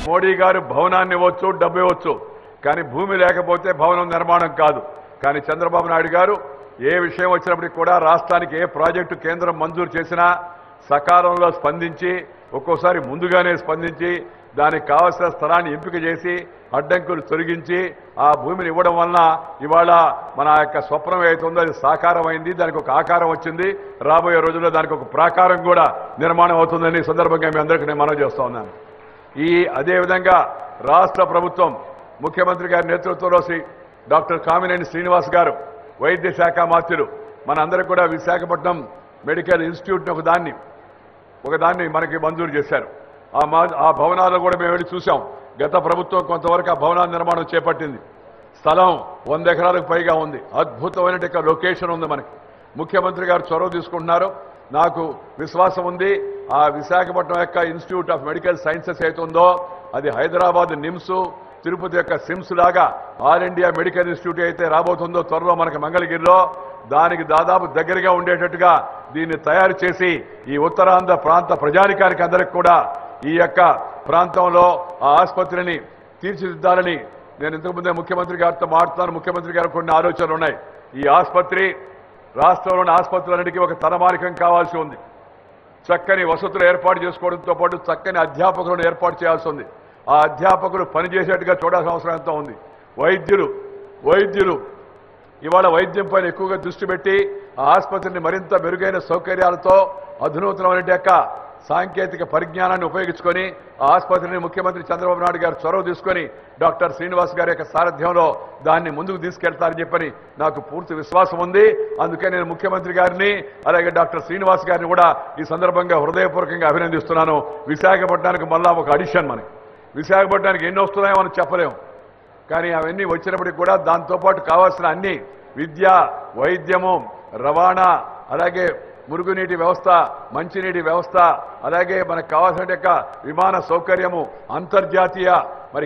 మోడీ గారు భవనాన్ని ఇవ్వచ్చు, డబ్బు ఇవ్వచ్చు, కానీ భూమి లేకపోతే భవనం నిర్మాణం కాదు. కానీ చంద్రబాబు నాయుడు గారు ఏ విషయం వచ్చినప్పటికీ కూడా రాష్ట్రానికి ఏ ప్రాజెక్టు కేంద్రం మంజూరు చేసినా సకాలంలో స్పందించి, ఒక్కోసారి ముందుగానే స్పందించి దానికి కావలసిన స్థలాన్ని ఎంపిక చేసి అడ్డంకులు తొలగించి ఆ భూమిని ఇవ్వడం వలన ఇవాళ మన యొక్క స్వప్నం ఏదైతుందో అది సాకారం అయింది. దానికి ఒక ఆకారం వచ్చింది. రాబోయే రోజుల్లో దానికి ఒక ప్రాకారం కూడా నిర్మాణం అవుతుందని సందర్భంగా మీ అందరికీ నేను మనవి చేస్తా ఉన్నాను. అదేవిధంగా రాష్ట్ర ప్రభుత్వం ముఖ్యమంత్రి గారి నేతృత్వంలో డాక్టర్ కామినేని శ్రీనివాస్ గారు వైద్య శాఖ మంత్రులు మనందరికీ కూడా విశాఖపట్నం మెడికల్ ఇన్స్టిట్యూట్ ఒకదాన్ని మనకి మంజూరు చేశారు. ఆ భవనాలు కూడా మేము వెళ్ళి చూసాం. గత ప్రభుత్వం కొంతవరకు ఆ భవనాల నిర్మాణం చేపట్టింది. స్థలం 100 ఎకరాలకు పైగా ఉంది. అద్భుతమైన లొకేషన్ ఉంది. మనకి ముఖ్యమంత్రి గారు చొరవ తీసుకుంటున్నారు. నాకు విశ్వాసం ఉంది ఆ విశాఖపట్నం యొక్క ఇన్స్టిట్యూట్ ఆఫ్ మెడికల్ సైన్సెస్ అవుతుందో అది హైదరాబాద్ నిమ్స్, తిరుపతి యొక్క సిమ్స్ లాగా ఆల్ ఇండియా మెడికల్ ఇన్స్టిట్యూట్ అయితే రాబోతుందో త్వరలో మనకి మంగళగిరిలో, దానికి దాదాపు దగ్గరగా ఉండేటట్టుగా దీన్ని తయారు చేసి ఈ ఉత్తరాంధ్ర ప్రాంత ప్రజానికానికి అందరికి కూడా ఈ యొక్క ప్రాంతంలో ఆ ఆసుపత్రిని తీర్చిదిద్దాలని నేను ఇంతకుముందే ముఖ్యమంత్రి గారితో మాట్లాడుతున్నాను. ముఖ్యమంత్రి గారు కొన్ని ఆలోచనలు ఉన్నాయి. ఈ ఆసుపత్రి రాష్ట్రంలోని ఆసుపత్రులన్నిటికీ ఒక తలమానికం కావాల్సి ఉంది. చక్కని వసతులు ఏర్పాటు చేసుకోవడంతో పాటు చక్కని అధ్యాపకులను ఏర్పాటు చేయాల్సి ఉంది. ఆ అధ్యాపకులు పనిచేసేట్టుగా చూడాల్సిన అవసరం ఎంతో ఉంది. వైద్యులు ఇవాళ వైద్యం పైన ఎక్కువగా దృష్టి పెట్టి ఆ ఆసుపత్రిని మరింత మెరుగైన సౌకర్యాలతో అధునాతనమైన సాంకేతిక పరిజ్ఞానాన్ని ఉపయోగించుకొని ఆ ఆసుపత్రిని ముఖ్యమంత్రి చంద్రబాబు నాయుడు గారు చొరవ తీసుకొని డాక్టర్ శ్రీనివాస్ గారి యొక్క సారథ్యంలో దాన్ని ముందుకు తీసుకెళ్తారని చెప్పని నాకు పూర్తి విశ్వాసం ఉంది. అందుకే నేను ముఖ్యమంత్రి గారిని అలాగే డాక్టర్ శ్రీనివాస్ గారిని కూడా ఈ సందర్భంగా హృదయపూర్వకంగా అభినందిస్తున్నాను. విశాఖపట్నానికి మళ్ళా ఒక అడిషన్ మనకి. విశాఖపట్నానికి ఎన్ని వస్తున్నాయో మనం చెప్పలేము, కానీ అవన్నీ వచ్చినప్పటికీ కూడా దాంతోపాటు కావాల్సిన అన్ని విద్య, వైద్యము, రవాణా, అలాగే మురుగునీటి వ్యవస్థ, మంచినీటి వ్యవస్థ, అలాగే మనకు కావాల్సిన విమాన సౌకర్యము, అంతర్జాతీయ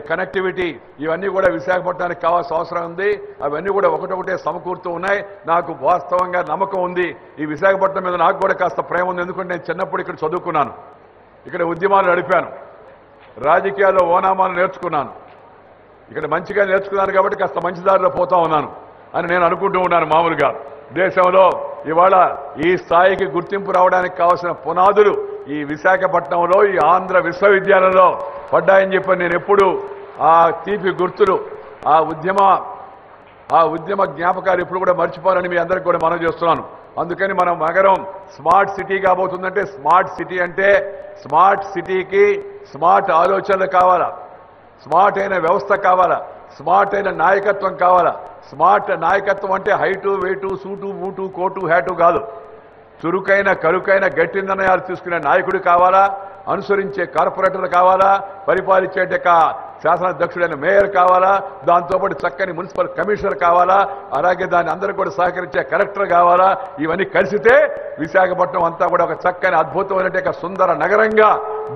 కనెక్టివిటీ, ఇవన్నీ కూడా విశాఖపట్నానికి కావాల్సిన అవసరం ఉంది. అవన్నీ కూడా ఒకటొకటే సమకూరుతూ ఉన్నాయి. నాకు వాస్తవంగా నమ్మకం ఉంది. ఈ విశాఖపట్నం మీద నాకు కూడా కాస్త ప్రేమ ఉంది. ఎందుకంటే నేను చిన్నప్పుడు ఇక్కడ చదువుకున్నాను, ఇక్కడ ఉద్యమాలు నడిపాను, రాజకీయాల్లో ఓనామాలు నేర్చుకున్నాను, ఇక్కడ మంచిగా నేర్చుకున్నాను కాబట్టి కాస్త మంచి దారిలో పోతా ఉన్నాను అని నేను అనుకుంటూ ఉన్నాను. మామూలుగా దేశంలో ఇవాళ ఈ స్థాయికి గుర్తింపు రావడానికి కావాల్సిన పునాదులు ఈ విశాఖపట్నంలో, ఈ ఆంధ్ర విశ్వవిద్యాలయంలో పడ్డాయని చెప్పి నేను ఎప్పుడు ఆ తీపి గుర్తులు, ఆ ఉద్యమ జ్ఞాపకాలు ఎప్పుడు కూడా మర్చిపోవాలని మీ అందరికీ కూడా మనవి చేస్తున్నాను. అందుకని మనం నగరం స్మార్ట్ సిటీ కాబోతుందంటే, స్మార్ట్ సిటీ అంటే స్మార్ట్ సిటీకి స్మార్ట్ ఆలోచనలు కావాలా, స్మార్ట్ అయిన వ్యవస్థ కావాలా, స్మార్ట్ అయిన నాయకత్వం కావాలా. స్మార్ట్ నాయకత్వం అంటే height, weight, suit, boot, coat, hat కాదు. చురుకైన, కరుకైన, గట్టి నిర్ణయాలు తీసుకునే నాయకుడు కావాలా, అనుసరించే కార్పొరేటర్లు కావాలా, పరిపాలించే శాసనాధ్యక్షుడైన మేయర్ కావాలా, దాంతోపాటు చక్కని మున్సిపల్ కమిషనర్ కావాలా, అలాగే దాన్ని అందరూ కూడా సహకరించే కలెక్టర్ కావాలా. ఇవన్నీ కలిసితే విశాఖపట్నం అంతా కూడా ఒక చక్కని అద్భుతమైన సుందర నగరంగా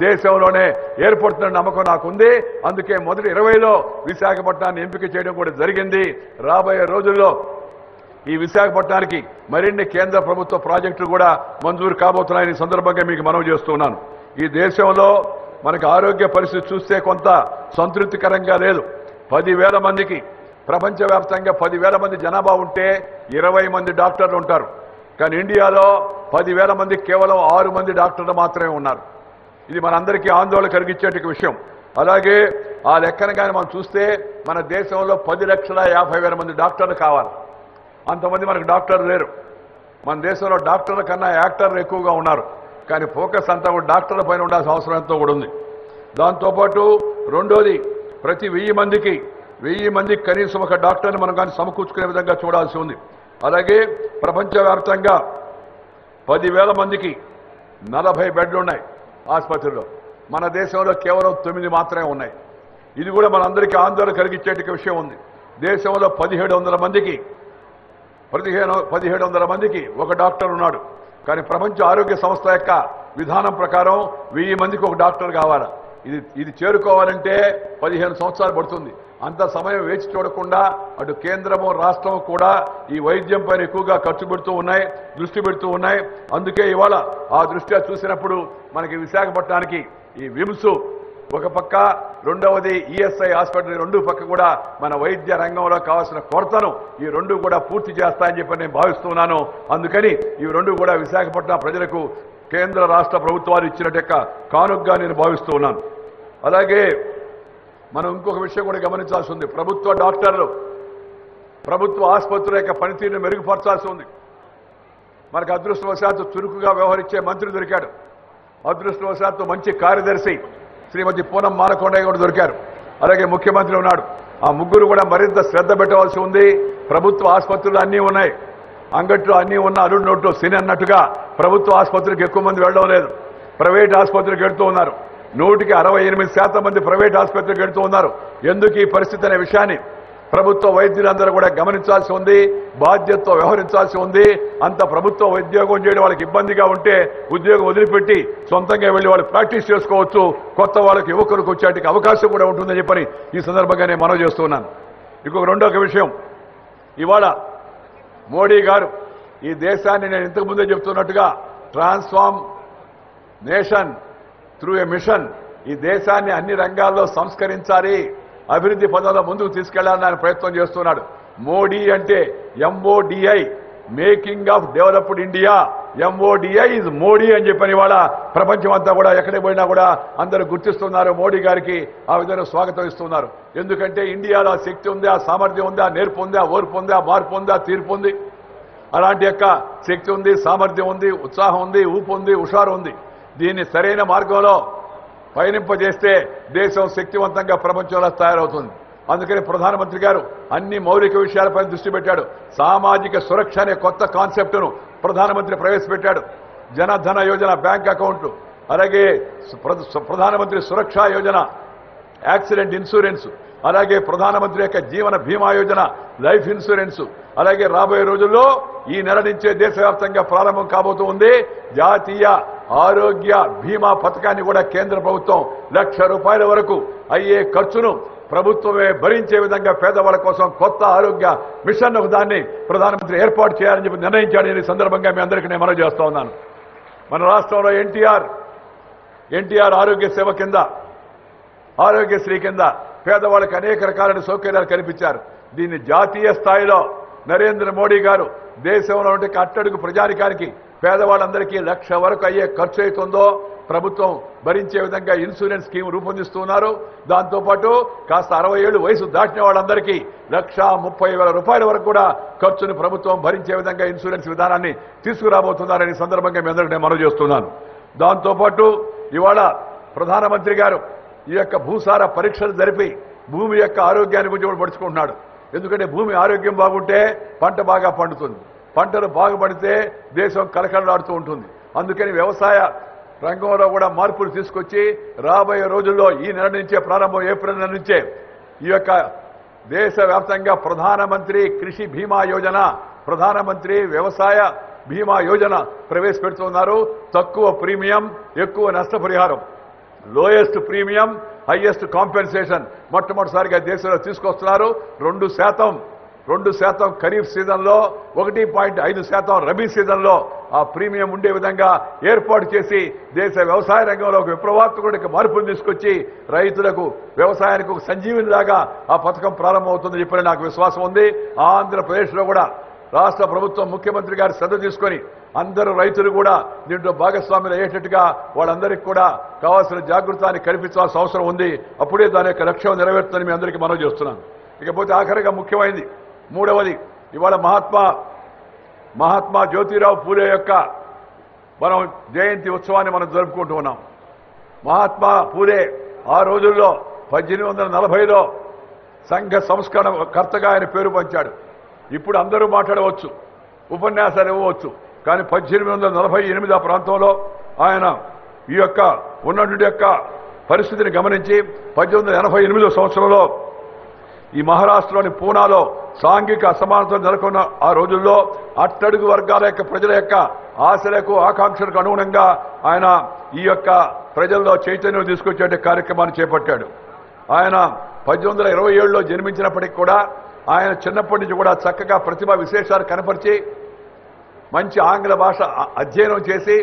దేశంలోనే ఏర్పడుతున్న నమ్మకం నాకుంది. అందుకే మొదటి 20లో విశాఖపట్నాన్ని ఎంపిక చేయడం కూడా జరిగింది. రాబోయే రోజుల్లో ఈ విశాఖపట్నానికి మరిన్ని కేంద్ర ప్రభుత్వ ప్రాజెక్టులు కూడా మంజూరు కాబోతున్నాయని సందర్భంగా మీకు మనవి చేస్తున్నాను. ఈ దేశంలో మనకు ఆరోగ్య పరిస్థితి చూస్తే కొంత సంతృప్తికరంగా లేదు. 10,000 మందికి, ప్రపంచవ్యాప్తంగా 10,000 మంది జనాభా ఉంటే 20 మంది డాక్టర్లు ఉంటారు. కానీ ఇండియాలో 10,000 మందికి కేవలం 6 మంది డాక్టర్లు మాత్రమే ఉన్నారు. ఇది మనందరికీ ఆందోళన కలిగించే విషయం. అలాగే ఆ లెక్కన కానీ మనం చూస్తే మన దేశంలో 10,50,000 మంది డాక్టర్లు కావాలి. అంతమంది మనకు డాక్టర్లు లేరు. మన దేశంలో డాక్టర్ల కన్నా యాక్టర్లు ఎక్కువగా ఉన్నారు. కానీ ఫోకస్ అంతా కూడా డాక్టర్ల పైన ఉండాల్సిన అవసరం ఎంతో కూడా ఉంది. దాంతోపాటు రెండోది, ప్రతి 1000 మందికి కనీసం ఒక డాక్టర్ని మనం కానీ సమకూర్చుకునే విధంగా చూడాల్సి ఉంది. అలాగే ప్రపంచవ్యాప్తంగా 10,000 మందికి 40 బెడ్లు ఉన్నాయి ఆసుపత్రిలో. మన దేశంలో కేవలం 9 మాత్రమే ఉన్నాయి. ఇది కూడా మనందరికీ ఆందోళన కలిగించే విషయం ఉంది. దేశంలో 1,700 మందికి ఒక డాక్టర్ ఉన్నాడు. కానీ ప్రపంచ ఆరోగ్య సంస్థ యొక్క విధానం ప్రకారం 1000 మందికి ఒక డాక్టర్ కావాలి. ఇది చేరుకోవాలంటే 15 సంవత్సరాలు పడుతుంది. అంత సమయం వేచి చూడకుండా అటు కేంద్రము, రాష్ట్రము కూడా ఈ వైద్యం పైన ఎక్కువగా ఖర్చు పెడుతూ ఉన్నాయి, దృష్టి పెడుతూ ఉన్నాయి. అందుకే ఇవాళ ఆ దృష్ట్యా చూసినప్పుడు మనకి విశాఖపట్నానికి ఈ విమ్స్ ఒక పక్క, రెండవది ఈఎస్ఐ హాస్పిటల్, రెండు పక్క కూడా మన వైద్య రంగంలో కావాల్సిన కొరతను ఈ రెండు కూడా పూర్తి చేస్తాయని చెప్పి నేను భావిస్తున్నాను. అందుకని ఈ రెండు కూడా విశాఖపట్నం ప్రజలకు కేంద్ర రాష్ట్ర ప్రభుత్వాలు ఇచ్చినట్టు కానుకగా నేను భావిస్తూ ఉన్నాను. అలాగే మనం ఇంకొక విషయం కూడా గమనించాల్సి ఉంది. ప్రభుత్వ డాక్టర్లు, ప్రభుత్వ ఆసుపత్రుల యొక్క పనితీరును మెరుగుపరచాల్సి ఉంది. మనకు అదృష్టవశాత్తు చురుకుగా వ్యవహరించే మంత్రి దొరికాడు. అదృష్టవశాత్తు మంచి కార్యదర్శి శ్రీమతి పూనం మానకొండయ్య కూడా దొరికారు. అలాగే ముఖ్యమంత్రి ఉన్నాడు. ఆ ముగ్గురు కూడా మరింత శ్రద్ధ పెట్టవలసి ఉంది. ప్రభుత్వ ఆసుపత్రులు అన్నీ ఉన్నాయి, అంగట్లో అన్నీ ఉన్న అల్లుడు నోట్లు సిని అన్నట్టుగా ప్రభుత్వ ఆసుపత్రికి ఎక్కువ మంది వెళ్ళడం లేదు. ప్రైవేట్ ఆసుపత్రికి వెళ్తూ ఉన్నారు. 68% మంది ప్రైవేట్ ఆసుపత్రికి వెళ్తూ ఉన్నారు. ఎందుకు ఈ పరిస్థితి అనే విషయాన్ని ప్రభుత్వ వైద్యులందరూ కూడా గమనించాల్సి ఉంది, బాధ్యతతో వ్యవహరించాల్సి ఉంది. అంత ప్రభుత్వ ఉద్యోగం చేయడం వాళ్ళకి ఇబ్బందిగా ఉంటే ఉద్యోగం వదిలిపెట్టి సొంతంగా వెళ్ళి వాళ్ళు ప్రాక్టీస్ చేసుకోవచ్చు. కొత్త వాళ్ళకి యువకులకు వచ్చేటికి అవకాశం కూడా ఉంటుందని చెప్పని ఈ సందర్భంగా నేను మనవి చేస్తున్నాను. ఇంకొక రెండొక విషయం, ఇవాళ మోడీ గారు ఈ దేశాన్ని నేను ఇంతకు ముందే చెప్తున్నట్టుగా transform nation through a mission, ఈ దేశాన్ని అన్ని రంగాల్లో సంస్కరించాలి, అభివృద్ధి పదంలో ముందుకు తీసుకెళ్లాలని ఆయన ప్రయత్నం చేస్తున్నాడు. మోడీ అంటే MODI, making of developed India. MODI is Modi అని చెప్పని వాళ్ళ ప్రపంచం అంతా కూడా ఎక్కడికి పోయినా కూడా అందరూ గుర్తిస్తున్నారు. మోడీ గారికి ఆ విధంగా స్వాగతం ఇస్తున్నారు. ఎందుకంటే ఇండియాలో ఆ శక్తి ఉంది, ఆ సామర్థ్యం ఉంది, ఆ నేర్పు ఉంది, ఆ ఓర్పు ఉంది, ఆ మార్పు ఉంది, ఆ తీర్పు ఉంది. అలాంటి యొక్క శక్తి ఉంది, సామర్థ్యం ఉంది, ఉత్సాహం ఉంది, ఊపు ఉంది, హుషారు ఉంది. దీన్ని సరైన మార్గంలో పయనింపజేస్తే దేశం శక్తివంతంగా ప్రపంచంలో తయారవుతుంది. అందుకని ప్రధానమంత్రి గారు అన్ని మౌలిక విషయాలపై దృష్టి పెట్టాడు. సామాజిక సురక్ష అనే కొత్త కాన్సెప్ట్ను ప్రధానమంత్రి ప్రవేశపెట్టాడు. జనధన యోజన, బ్యాంక్ అకౌంట్లు, అలాగే ప్రధానమంత్రి సురక్షా యోజన, యాక్సిడెంట్ ఇన్సూరెన్స్, అలాగే ప్రధానమంత్రి యొక్క జీవన బీమా యోజన, లైఫ్ ఇన్సూరెన్స్, అలాగే రాబోయే రోజుల్లో ఈ నెల నుంచే దేశవ్యాప్తంగా ప్రారంభం కాబోతూ ఉంది జాతీయ ఆరోగ్య బీమా పథకాన్ని కూడా కేంద్ర ప్రభుత్వం ₹1,00,000 వరకు అయ్యే ఖర్చును ప్రభుత్వమే భరించే విధంగా పేదవాళ్ళ కోసం కొత్త ఆరోగ్య మిషన్ దాన్ని ప్రధానమంత్రి ఏర్పాటు చేయాలని చెప్పి నిర్ణయించాడు. ఈ సందర్భంగా మీ అందరికీ నేను మనవి చేస్తా ఉన్నాను. మన రాష్ట్రంలో ఎన్టీఆర్ ఆరోగ్య సేవ కింద, ఆరోగ్యశ్రీ కింద పేదవాళ్ళకి అనేక రకాలైన సౌకర్యాలు కల్పించారు. దీన్ని జాతీయ స్థాయిలో నరేంద్ర మోడీ గారు దేశంలో ఉండే అట్టడుగు ప్రజానికానికి పేదవాళ్ళందరికీ ₹1,00,000 వరకు అయ్యే ఖర్చు అవుతుందో ప్రభుత్వం భరించే విధంగా ఇన్సూరెన్స్ స్కీమ్ రూపొందిస్తున్నారు. దాంతోపాటు కాస్త 60 ఏళ్లు వయసు దాటిన వాళ్ళందరికీ ₹1,30,000 వరకు కూడా ఖర్చును ప్రభుత్వం భరించే విధంగా ఇన్సూరెన్స్ విధానాన్ని తీసుకురాబోతున్నారని సందర్భంగా మీ అందరికీ నేను మనవి చేస్తున్నాను. దాంతోపాటు ఇవాళ ప్రధానమంత్రి గారు ఈ యొక్క భూసార పరీక్షలు జరిపి భూమి యొక్క ఆరోగ్యాన్ని గురించి కూడా పడుచుకుంటున్నాడు. ఎందుకంటే భూమి ఆరోగ్యం బాగుంటే పంట బాగా పండుతుంది, పంటలు బాగుపడితే దేశం కలకలలాడుతూ ఉంటుంది. అందుకని వ్యవసాయ రంగంలో కూడా మార్పులు తీసుకొచ్చి రాబోయే రోజుల్లో ఈ నెల నుంచే ప్రారంభం, ఏప్రిల్ నెల నుంచే ఈ యొక్క దేశవ్యాప్తంగా ప్రధానమంత్రి కృషి బీమా యోజన, ప్రధానమంత్రి వ్యవసాయ బీమా యోజన ప్రవేశపెడుతున్నారు. తక్కువ ప్రీమియం, ఎక్కువ నష్టపరిహారం, లోయెస్ట్ ప్రీమియం, హైయెస్ట్ కాంపెన్సేషన్ మొట్టమొదటిసారిగా దేశంలో తీసుకొస్తున్నారు. 2% ఖరీఫ్ సీజన్లో, 1.5% రబీ సీజన్లో ఆ ప్రీమియం ఉండే విధంగా ఏర్పాటు చేసి దేశ వ్యవసాయ రంగంలో ఒక విప్లవాత్మక మార్పులు తీసుకొచ్చి రైతులకు, వ్యవసాయానికి ఒక సంజీవినిలాగా ఆ పథకం ప్రారంభమవుతుందని చెప్పని నాకు విశ్వాసం ఉంది. ఆంధ్రప్రదేశ్లో కూడా రాష్ట్ర ప్రభుత్వం, ముఖ్యమంత్రి గారు శ్రద్ధ తీసుకొని అందరూ రైతులు కూడా దీంట్లో భాగస్వాములు అయ్యేటట్టుగా వాళ్ళందరికీ కూడా కావాల్సిన జాగృతాన్ని కల్పించాల్సిన అవసరం ఉంది. అప్పుడే దాని యొక్క లక్ష్యం నెరవేరుతుందని మీ అందరికీ మనవి చేస్తున్నాను. ఇకపోతే ఆఖరిగా ముఖ్యమైనది మూడవది, ఇవాళ మహాత్మా జ్యోతిరావు పూలే యొక్క మనం జయంతి ఉత్సవాన్ని మనం జరుపుకుంటూ ఉన్నాం. మహాత్మా పూలే ఆ రోజుల్లో 1840లో సంఘ సంస్కరణ కర్తగా ఆయన పేరు పంచాడు. ఇప్పుడు అందరూ మాట్లాడవచ్చు, ఉపన్యాసాలు ఇవ్వవచ్చు, కానీ 1848 ఆ ప్రాంతంలో ఆయన ఈ యొక్క ఉన్నటువంటి యొక్క పరిస్థితిని గమనించి 1888వ సంవత్సరంలో ఈ మహారాష్ట్రలోని పూనాలో సాంఘిక అసమానతలు నెలకొన్న ఆ రోజుల్లో అట్టడుగు వర్గాల యొక్క ప్రజల యొక్క ఆశలకు, ఆకాంక్షలకు అనుగుణంగా ఆయన ఈ యొక్క ప్రజల్లో చైతన్యం తీసుకొచ్చే కార్యక్రమాన్ని చేపట్టాడు. ఆయన 1827లో జన్మించినప్పటికీ కూడా ఆయన చిన్నప్పటి నుంచి కూడా చక్కగా ప్రతిభా విశేషాలు కనపరిచి మంచి ఆంగ్ల భాష అధ్యయనం చేసి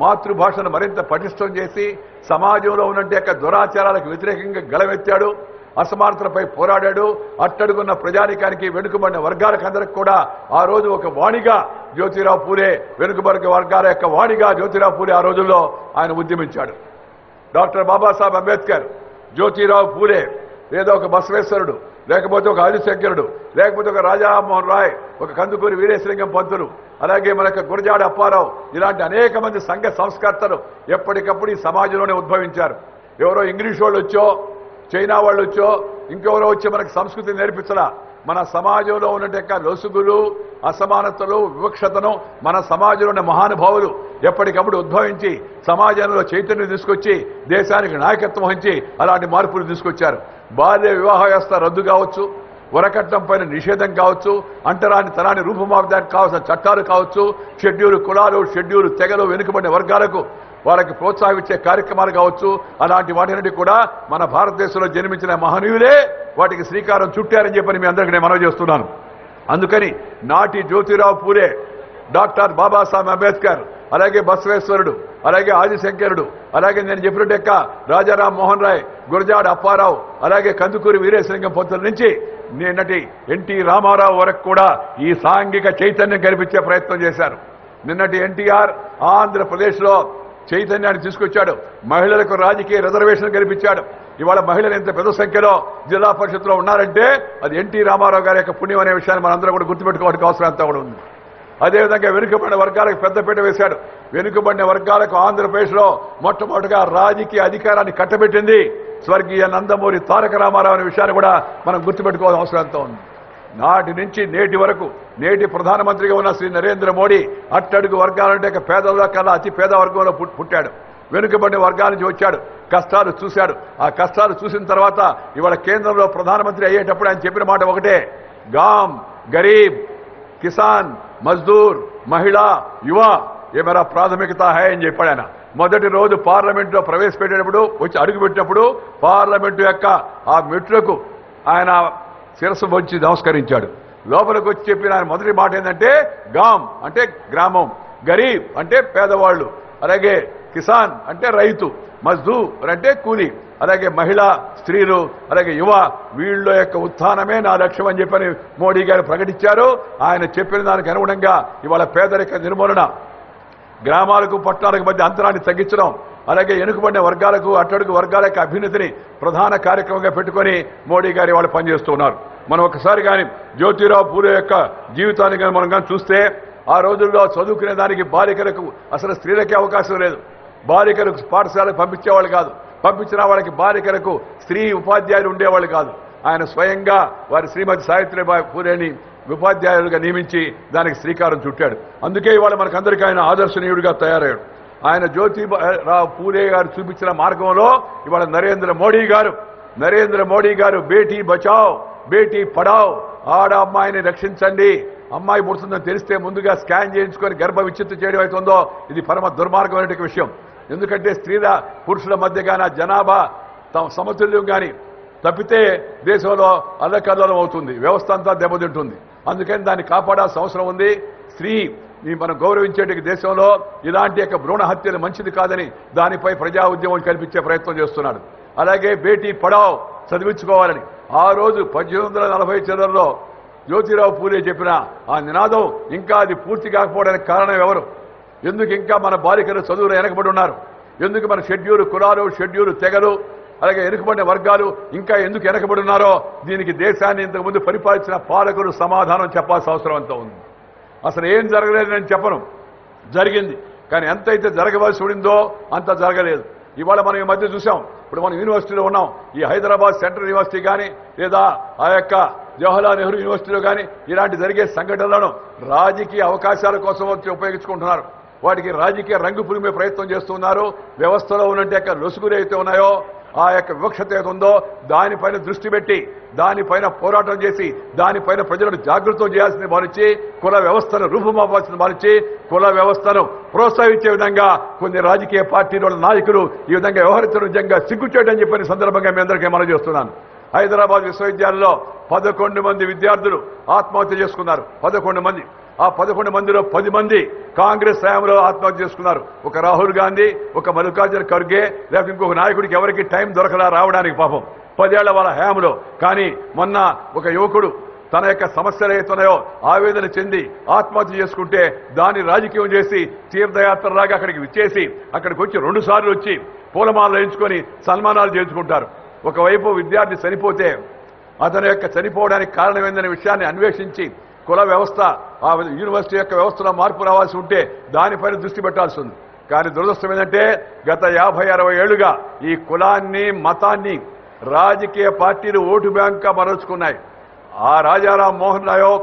మాతృభాషను మరింత పటిష్టం చేసి సమాజంలో ఉన్నట్టు యొక్క దురాచారాలకు వ్యతిరేకంగా గళమెత్తాడు, అసమానతలపై పోరాడాడు. అట్టడుగున్న ప్రజానికానికి వెనుకబడిన వర్గాలకు అందరికి కూడా ఆ రోజు ఒక వాణిగా జ్యోతిరావు పూలే, వెనుకబడిన వర్గాల యొక్క వాణిగా జ్యోతిరావు పూలే ఆ రోజుల్లో ఆయన ఉద్యమించాడు. డాక్టర్ బాబాసాహెబ్ అంబేద్కర్, జ్యోతిరావు పూలే, లేదా ఒక బసవేశ్వరుడు, లేకపోతే ఒక ఆదిశంకరుడు, లేకపోతే ఒక రాజారామ్మోహన్ రాయ్, ఒక కందుకూరి వీరేశలింగం పంతులు, అలాగే మనకు గురజాడ అప్పారావు, ఇలాంటి అనేక మంది సంఘ సంస్కర్తలు ఎప్పటికప్పుడు ఈ సమాజంలోనే ఉద్భవించారు. ఎవరో ఇంగ్లీష్ వాళ్ళు వచ్చో, చైనా వాళ్ళు వచ్చో, ఇంకెవరో వచ్చి మనకు సంస్కృతి నేర్పించలా. మన సమాజంలో ఉన్నట్టు లొసుగులు, అసమానతలు, వివక్షతను మన సమాజంలో ఉన్న మహానుభావులు ఎప్పటికప్పుడు ఉద్భవించి సమాజంలో చైతన్యం తీసుకొచ్చి దేశానికి నాయకత్వం వహించి అలాంటి మార్పులు తీసుకొచ్చారు. బాల్య వివాహ వ్యవస్థ రద్దు కావచ్చు, వరకట్నం పైన నిషేధం కావచ్చు, అంటరాని తరాన్ని రూపుమాపడానికి కావాల్సిన చట్టాలు కావచ్చు, షెడ్యూల్ కులాలు, షెడ్యూల్ తెగలు, వెనుకబడిన వర్గాలకు వాళ్ళకి ప్రోత్సాహించే కార్యక్రమాలు కావచ్చు, అలాంటి వాటిని కూడా మన భారతదేశంలో జన్మించిన మహనీయులే వాటికి శ్రీకారం చుట్టారని చెప్పని మీ అందరికీ నేను మనవి చేస్తున్నాను. అందుకని నాటి జ్యోతిరావు పూలే, డాక్టర్ బాబాసాహెబ్ అంబేద్కర్, అలాగే బసవేశ్వరుడు, అలాగే ఆదిశంకరుడు, అలాగే నేను చెప్పినట్టు రాజారాం మోహన్ రాయ్, గురజాడ అప్పారావు, అలాగే కందుకూరి వీరేశలింగం పంతుల నుంచి నిన్నటి ఎన్టీ రామారావు వరకు కూడా ఈ సాంఘిక చైతన్యం కల్పించే ప్రయత్నం చేశారు. నిన్నటి ఎన్టీఆర్ ఆంధ్రప్రదేశ్లో చైతన్యాన్ని తీసుకొచ్చాడు, మహిళలకు రాజకీయ రిజర్వేషన్ కల్పించాడు. ఇవాళ మహిళలు ఎంత పెద్ద సంఖ్యలో జిల్లా పరిషత్లో ఉన్నారంటే అది ఎన్టీ రామారావు గారి యొక్క పుణ్యం అనే విషయాన్ని మనందరూ కూడా గుర్తుపెట్టుకోవాల్సిన అవసరం అంతా కూడా ఉంది. అదేవిధంగా వెనుకబడిన వర్గాలకు పెద్దపీట వేశాడు. వెనుకబడిన వర్గాలకు ఆంధ్రప్రదేశ్లో మొట్టమొదటిగా రాజకీయ అధికారాన్ని కట్టబెట్టింది స్వర్గీయ నందమూరి తారక రామారావు అనే విషయాన్ని కూడా మనం గుర్తుపెట్టుకోవాల్సిన అవసరం అంతా ఉంది. నాటి నుంచి నేటి వరకు నేటి ప్రధానమంత్రిగా ఉన్న శ్రీ నరేంద్ర మోడీ అట్టడుగు వర్గాలంటే పేదల కల్లా అతి పేద వర్గంలో పుట్టాడు. వెనుకబడిన వర్గాల నుంచి వచ్చాడు, కష్టాలు చూశాడు. ఆ కష్టాలు చూసిన తర్వాత ఇవాళ కేంద్రంలో ప్రధానమంత్రి అయ్యేటప్పుడు ఆయన చెప్పిన మాట ఒకటే, గామ్, గరీబ్, కిసాన్, మజ్దూర్, మహిళ, యువ ఏ మేరా ప్రాథమికత హై అని చెప్పాడు ఆయన. మొదటి రోజు పార్లమెంట్లో ప్రవేశపెట్టేటప్పుడు వచ్చి అడుగుపెట్టినప్పుడు పార్లమెంటు యొక్క ఆ మెట్లకు ఆయన శిరస్సు వచ్చి నమస్కరించాడు. లోపలికి వచ్చి చెప్పిన ఆయన మొదటి మాట ఏంటంటే గామ్ అంటే గ్రామం, గరీబ్ అంటే పేదవాళ్ళు, అలాగే కిసాన్ అంటే రైతు, మజ్దూర్ అంటే కూలీ, అలాగే మహిళ, స్త్రీలు, అలాగే యువ, వీళ్ళ యొక్క ఉత్థానమే నా లక్ష్యం అని చెప్పని మోడీ గారు ప్రకటించారు. ఆయన చెప్పిన దానికి అనుగుణంగా ఇవాళ పేదరిక నిర్మూలన, గ్రామాలకు పట్టణాలకు మధ్య అంతరాన్ని తగ్గించడం, అలాగే వెనుకబడిన వర్గాలకు అట్టడుగు వర్గాల యొక్క అభ్యున్నతిని ప్రధాన కార్యక్రమంగా పెట్టుకొని మోడీ గారు వాళ్ళు పనిచేస్తున్నారు. మనం ఒకసారి కానీ జ్యోతిరావు పూలే యొక్క జీవితాన్ని కానీ మనం కానీ చూస్తే ఆ రోజుల్లో చదువుకునే దానికి బాలికలకు అసలు స్త్రీలకే అవకాశం లేదు. బాలికలకు పాఠశాలకు పంపించేవాళ్ళు కాదు, పంపించిన వాళ్ళకి బాలికలకు స్త్రీ ఉపాధ్యాయులు ఉండేవాళ్ళు కాదు. ఆయన స్వయంగా వారి శ్రీమతి సావిత్రిబాయి పూలేని ఉపాధ్యాయులుగా నియమించి దానికి శ్రీకారం చుట్టాడు. అందుకే ఇవాళ మనకందరికీ ఆయన ఆదర్శనీయుడిగా తయారయ్యాడు. ఆయన జ్యోతిరావు పూలే గారు చూపించిన మార్గంలో ఇవాళ నరేంద్ర మోడీ గారు బేటీ బచావ్ బేటీ పడావ్, ఆడ అమ్మాయిని రక్షించండి, అమ్మాయి పుడుతుందని తెలిస్తే ముందుగా స్కాన్ చేయించుకొని గర్భ విచ్ఛిత్తి చేయడం అవుతుందో ఇది పరమ దుర్మార్గమైన విషయం. ఎందుకంటే స్త్రీల పురుషుల మధ్య కానీ జనాభా సమతుల్యం కానీ తప్పితే దేశంలో అల్లకల్లోలం అవుతుంది, వ్యవస్థ అంతా దెబ్బతింటుంది. అందుకని దాన్ని కాపాడాల్సిన అవసరం ఉంది. స్త్రీ మనం గౌరవించేటి దేశంలో ఇలాంటి యొక్క భ్రూణ హత్యలు మంచిది కాదని దానిపై ప్రజా ఉద్యమం కల్పించే ప్రయత్నం చేస్తున్నాడు. అలాగే బేటీ పడావ్ చదివించుకోవాలని ఆ రోజు 1840 చివరిలో జ్యోతిరావు పూలే చెప్పిన ఆ నినాదం ఇంకా అది పూర్తి కాకపోవడానికి కారణం ఎవరు? ఎందుకు ఇంకా మన బాలికలు చదువులు వెనకబడి ఉన్నారు? ఎందుకు మన షెడ్యూల్ కులాలు, షెడ్యూల్ తెగలు, అలాగే వెనుకబడిన వర్గాలు ఇంకా ఎందుకు వెనకబడి ఉన్నారో దీనికి దేశాన్ని ఇంతకుముందు పరిపాలించిన పాలకులు సమాధానం చెప్పాల్సిన అవసరం అంతా ఉంది. అసలు ఏం జరగలేదు నేను చెప్పను, జరిగింది. కానీ ఎంతైతే జరగవలసి ఉండిందో అంత జరగలేదు. ఇవాళ మనం ఈ మధ్య చూసాం, ఇప్పుడు మనం యూనివర్సిటీలో ఉన్నాం, ఈ హైదరాబాద్ సెంట్రల్ యూనివర్సిటీ కానీ లేదా ఆ యొక్క జవహర్లాల్ నెహ్రూ యూనివర్సిటీలో కానీ ఇలాంటి జరిగే సంఘటనలను రాజకీయ అవకాశాల కోసం వచ్చి ఉపయోగించుకుంటున్నారు. వాటికి రాజకీయ రంగు పులిమే ప్రయత్నం చేస్తున్నారు. వ్యవస్థలో ఉన్నట్టు లొసుగులు అయితే ఉన్నాయో ఆ యొక్క వివక్షత ఏది ఉందో దానిపైన దృష్టి పెట్టి దానిపైన పోరాటం చేసి దానిపైన ప్రజలను జాగృతం చేయాల్సింది భావించి కుల వ్యవస్థను రూపుమాపాల్సింది భావించి కుల వ్యవస్థను ప్రోత్సహించే విధంగా కొన్ని రాజకీయ పార్టీల నాయకులు ఈ విధంగా వ్యవహరించడం నిజంగా సిగ్గుచేయడం చెప్పిన సందర్భంగా మీ అందరికీ మనం చేస్తున్నాను. హైదరాబాద్ విశ్వవిద్యాలయంలో 11 మంది విద్యార్థులు ఆత్మహత్య చేసుకున్నారు. 11 మంది. ఆ 11 మందిలో 10 మంది కాంగ్రెస్ హయాంలో ఆత్మహత్య చేసుకున్నారు. ఒక రాహుల్ గాంధీ, ఒక మల్లికార్జున ఖర్గే, లేకపోతే ఇంకొక నాయకుడికి ఎవరికి టైం దొరకలా రావడానికి పాపం 10 ఏళ్ల వాళ్ళ హయాంలో. కానీ మొన్న ఒక యువకుడు తన యొక్క సమస్యలు ఏతున్నాయో ఆవేదన చెంది ఆత్మహత్య చేసుకుంటే దాన్ని రాజకీయం చేసి తీర్థయాత్రలాగా అక్కడికి విచ్చేసి అక్కడికి వచ్చి 2 సార్లు వచ్చి పూలమాలలు వేయించుకొని సన్మానాలు చేయించుకుంటారు. ఒకవైపు విద్యార్థి చనిపోతే అతని యొక్క చనిపోవడానికి కారణం ఏందనే విషయాన్ని అన్వేషించి కుల వ్యవస్థ ఆ యూనివర్సిటీ యొక్క వ్యవస్థలో మార్పు రావాల్సి ఉంటే దానిపైన దృష్టి పెట్టాల్సి ఉంది. కానీ దురదృష్టం ఏంటంటే గత 50-60 ఏళ్లుగా ఈ కులాన్ని మతాన్ని రాజకీయ పార్టీలు ఓటు బ్యాంక్గా మరల్చుకున్నాయి. ఆ రాజారాం మోహన్ రాయో,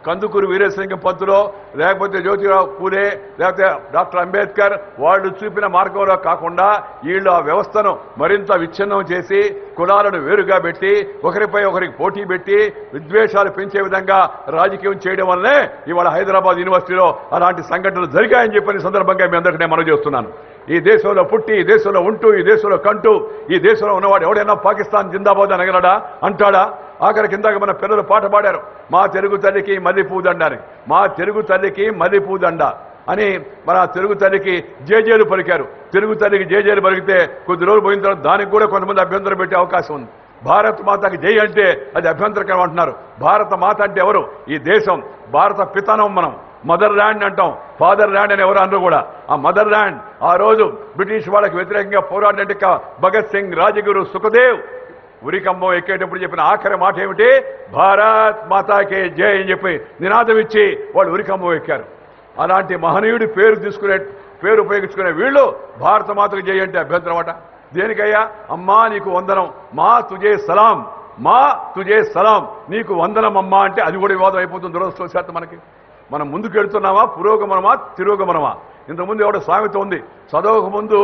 కందుకూరు వీరేశలింగం పంతులో, లేకపోతే జ్యోతిరావు పూలే, లేకపోతే డాక్టర్ అంబేద్కర్ వాళ్ళు చూపిన మార్గంలో కాకుండా వీళ్ళు ఆ వ్యవస్థను మరింత విచ్ఛిన్నం చేసి కులాలను వేరుగా పెట్టి ఒకరిపై ఒకరికి పోటీ పెట్టి విద్వేషాలు పెంచే విధంగా రాజకీయం చేయడం వల్లనే ఇవాళ హైదరాబాద్ యూనివర్సిటీలో అలాంటి సంఘటనలు జరిగాయని చెప్పిన సందర్భంగా మీ అందరికీ నేను మనవి చేస్తున్నాను. ఈ దేశంలో పుట్టి, ఈ దేశంలో ఉంటూ, ఈ దేశంలో కంటూ, ఈ దేశంలో ఉన్నవాడు ఎవడైనా పాకిస్తాన్ జిందాబాద్ అనగలడా? అంటాడా? ఆఖరి కిందాక మన పిల్లలు పాట పాడారు, మా తెలుగు తల్లికి మల్లెపూదండ అని. మా తెలుగు తల్లికి మల్లెపూదండ అని మన తెలుగు తల్లికి జేజేలు పలికారు. తెలుగు తల్లికి జేజేలు పలికితే కొద్ది రోజులు పోయిన తర్వాత దానికి కూడా కొంతమంది అభ్యంతరం పెట్టే అవకాశం ఉంది. భారత మాతకి జై అంటే అది అభ్యంతరకరం అంటున్నారు. భారత మాత అంటే ఎవరు? ఈ దేశం భారత పితనం. మనం మదర్ ల్యాండ్ అంటాం, ఫాదర్ ల్యాండ్ అని ఎవరు అన్నారు కూడా. ఆ మదర్ ల్యాండ్ ఆ రోజు బ్రిటిష్ వాళ్ళకి వ్యతిరేకంగా పోరాడినట్టు భగత్ సింగ్, రాజగురు, సుఖదేవ్ ఉరికంబం ఎక్కేటప్పుడు చెప్పిన ఆఖరి మాట ఏమిటి? భారత్ మాతాకే జై అని చెప్పి నినాదం ఇచ్చి వాళ్ళు ఉరికంబం ఎక్కారు. అలాంటి మహనీయుడి పేరు ఉపయోగించుకునే వీళ్ళు భారత మాతకు జై అంటే అభ్యంతరం అట. దేనికయ్యా? అమ్మా నీకు వందనం, మా తుజే సలాం, మా తుజే సలాం, నీకు వందనం అమ్మా అంటే అది కూడా వివాదం అయిపోతుంది దురదృష్టవశాత్తు. మనకి మనం ముందుకు వెళ్తున్నామా, పురోగమనమా, తిరోగమనమా? ఇంతకుముందు ఎవడో సామెత ఉంది, చదవక ముందు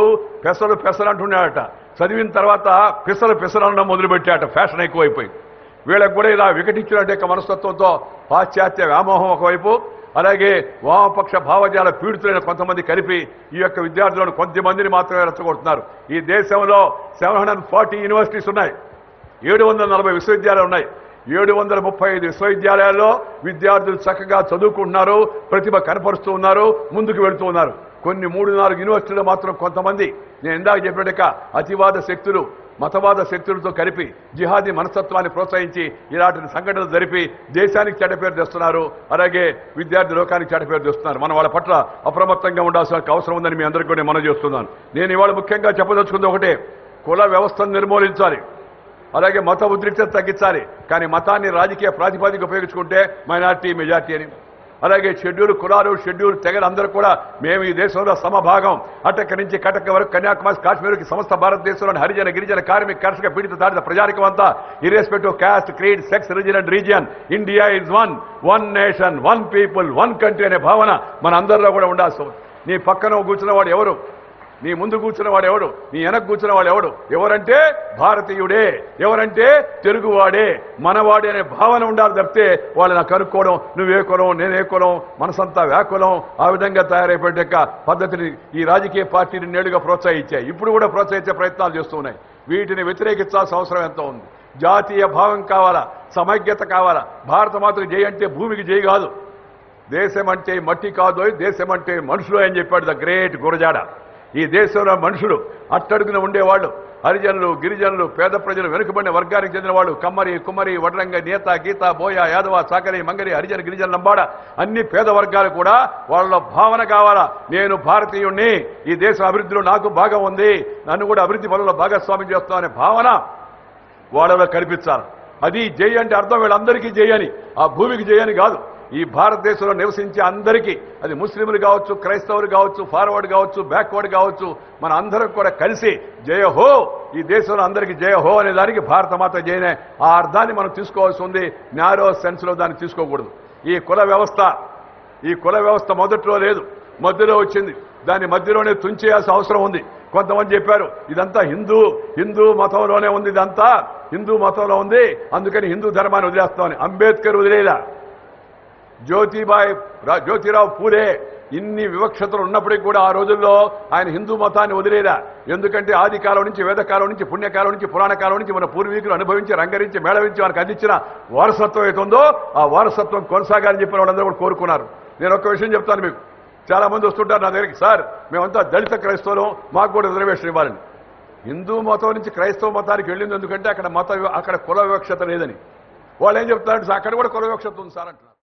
పెసలు పెసలు అంటున్నాడట, చదివిన తర్వాత పిసలు అనడం మొదలుపెట్టాట. ఫ్యాషన్ ఎక్కువైపోయి వీళ్ళకి కూడా ఇలా వికటించినట్టు యొక్క మనస్తత్వంతో పాశ్చాత్య వ్యామోహం ఒకవైపు, అలాగే వామపక్ష భావజాల పీడితులైన కొంతమంది కలిపి ఈ యొక్క విద్యార్థులను కొంతమందిని మాత్రమే రెచ్చగొడుతున్నారు. ఈ దేశంలో 740 యూనివర్సిటీస్ ఉన్నాయి, 740 విశ్వవిద్యాలయాలు ఉన్నాయి. 735 విశ్వవిద్యాలయాల్లో విద్యార్థులు చక్కగా చదువుకుంటున్నారు, ప్రతిభ కనపరుస్తూ ఉన్నారు, ముందుకు వెళుతూ ఉన్నారు. కొన్ని 3-4 యూనివర్సిటీలు మాత్రం కొంతమంది నేను ఇందాక చెప్పినట్టుగా అతివాద శక్తులు, మతవాద శక్తులతో కలిపి జిహాదీ మనస్తత్వాన్ని ప్రోత్సహించి ఇలాంటి సంఘటనలు జరిపి దేశానికి చెడ్డపేరు తెస్తున్నారు, అలాగే విద్యార్థి లోకానికి చెడ్డపేరు తెస్తున్నారు. మనం వాళ్ళ పట్ల అప్రమత్తంగా ఉండాల్సిన అవసరం ఉందని మీ అందరికీ కూడా మనం చేస్తున్నాను. నేను ఇవాళ ముఖ్యంగా చెప్పదలుచుకుంది ఒకటే, కుల వ్యవస్థను నిర్మూలించాలి, అలాగే మత ఉద్రిక్తత తగ్గించాలి. కానీ మతాన్ని రాజకీయ ప్రాతిపదిక ఉపయోగించుకుంటే మైనార్టీ మెజార్టీ అని, అలాగే షెడ్యూల్ కులాలు, షెడ్యూల్ తెగలు అందరూ కూడా మేము ఈ దేశంలో సమభాగం, అటక్క నుంచి కటక వరకు కన్యాకుమారి కాశ్మీర్కి సమస్త భారతదేశంలోని హరిజన, గిరిజన, కార్మిక, కర్షక, పీడిత, తాడిత ప్రజానికం అంతా irrespective caste, creed, sex, religion and region, India is one nation, one people, one country అనే భావన మన అందరిలో కూడా ఉండాల్సి. నీ పక్కన కూర్చున్నవాడు ఎవరు? నీ ముందు కూర్చున్నవాడు ఎవడు? నీ వెనక కూర్చున్నవాడు ఎవడు? ఎవరంటే భారతీయుడే, ఎవరంటే తెలుగువాడే, మనవాడే అనే భావన ఉండాలి తప్పితే వాళ్ళని కనుక్కోవడం, నువ్వే కులం, నేనే కులం, మనసంతా వ్యాకులం, ఆ విధంగా తయారైపోయే పద్ధతిని ఈ రాజకీయ పార్టీని నేడుగా ప్రోత్సహించాయి, ఇప్పుడు కూడా ప్రోత్సహించే ప్రయత్నాలు చేస్తున్నాయి. వీటిని వ్యతిరేకించాల్సిన అవసరం ఎంతో ఉంది. జాతీయ భావం కావాలా, సమైక్యత కావాలా. భారత మాతకు జై అంటే భూమికి జై కాదు, దేశం అంటే మట్టి కాదు, దేశం అంటే మనుషులు అని చెప్పాడు ద గ్రేట్ గురజాడ. ఈ దేశంలో మనుషులు అట్టడుగున ఉండేవాళ్ళు, హరిజనులు, గిరిజనులు, పేద ప్రజలు, వెనుకబడిన వర్గానికి చెందిన వాళ్ళు, కమ్మరి, కుమ్మరి, వడ్రంగ, నేత, గీత, బోయ, యాదవ, సాకరి, మంగరి, హరిజన, గిరిజన, లంబాడ, అన్ని పేద వర్గాలు కూడా వాళ్ళ భావన కావాలా, నేను భారతీయుణ్ణి, ఈ దేశ అభివృద్ధిలో నాకు భాగం ఉంది, నన్ను కూడా అభివృద్ధి పనుల్లో భాగస్వామ్యం చేస్తామనే భావన వాళ్ళలో కనిపించాలి. అది జై అంటే అర్థం వీళ్ళందరికీ జై అని, ఆ భూమికి జై అని కాదు. ఈ భారతదేశంలో నివసించే అందరికీ, అది ముస్లింలు కావచ్చు, క్రైస్తవులు కావచ్చు, ఫార్వర్డ్ కావచ్చు, బ్యాక్వర్డ్ కావచ్చు, మన అందరం కూడా కలిసి జయ హో, ఈ దేశంలో అందరికీ జయ హో అనే దానికి భారత మాత జయనే ఆ అర్థాన్ని మనం తీసుకోవాల్సి ఉంది. నారో సెన్స్లో దాన్ని తీసుకోకూడదు. ఈ కుల వ్యవస్థ మొదట్లో లేదు, మధ్యలో వచ్చింది, దాన్ని మధ్యలోనే తుంచేయాల్సిన అవసరం ఉంది. కొంతమంది చెప్పారు ఇదంతా హిందూ మతంలోనే ఉంది, ఇదంతా హిందూ మతంలో ఉంది, అందుకని హిందూ ధర్మాన్ని వదిలేస్తామని. అంబేద్కర్ వదిలేలా, జ్యోతిరావు పూలే, ఇన్ని వివక్షతలు ఉన్నప్పటికీ కూడా ఆ రోజుల్లో ఆయన హిందూ మతాన్ని వదిలేలా. ఎందుకంటే ఆది కాలం నుంచి, వేదకాలం నుంచి, పుణ్యకాలం నుంచి, పురాణ కాలం నుంచి మన పూర్వీకులు అనుభవించి, రంగరించి, మేళవించి మనకు అందించిన వారసత్వం ఏదో ఆ వారసత్వం కొనసాగాలని చెప్పిన వాళ్ళందరూ కూడా కోరుకున్నారు. నేను ఒక్క విషయం చెప్తాను మీకు. చాలా మంది వస్తుంటారు నా దగ్గరికి, సార్ మేమంతా దళిత క్రైస్తవులం, మాకు కూడా రిజర్వేషన్ ఇవ్వాలని. హిందూ మతం నుంచి క్రైస్తవ మతానికి వెళ్ళింది ఎందుకంటే అక్కడ కుల వివక్షత లేదని. వాళ్ళు ఏం చెప్తారంటే అక్కడ కూడా కుల వివక్షత ఉంది సార్ అంటున్నారు.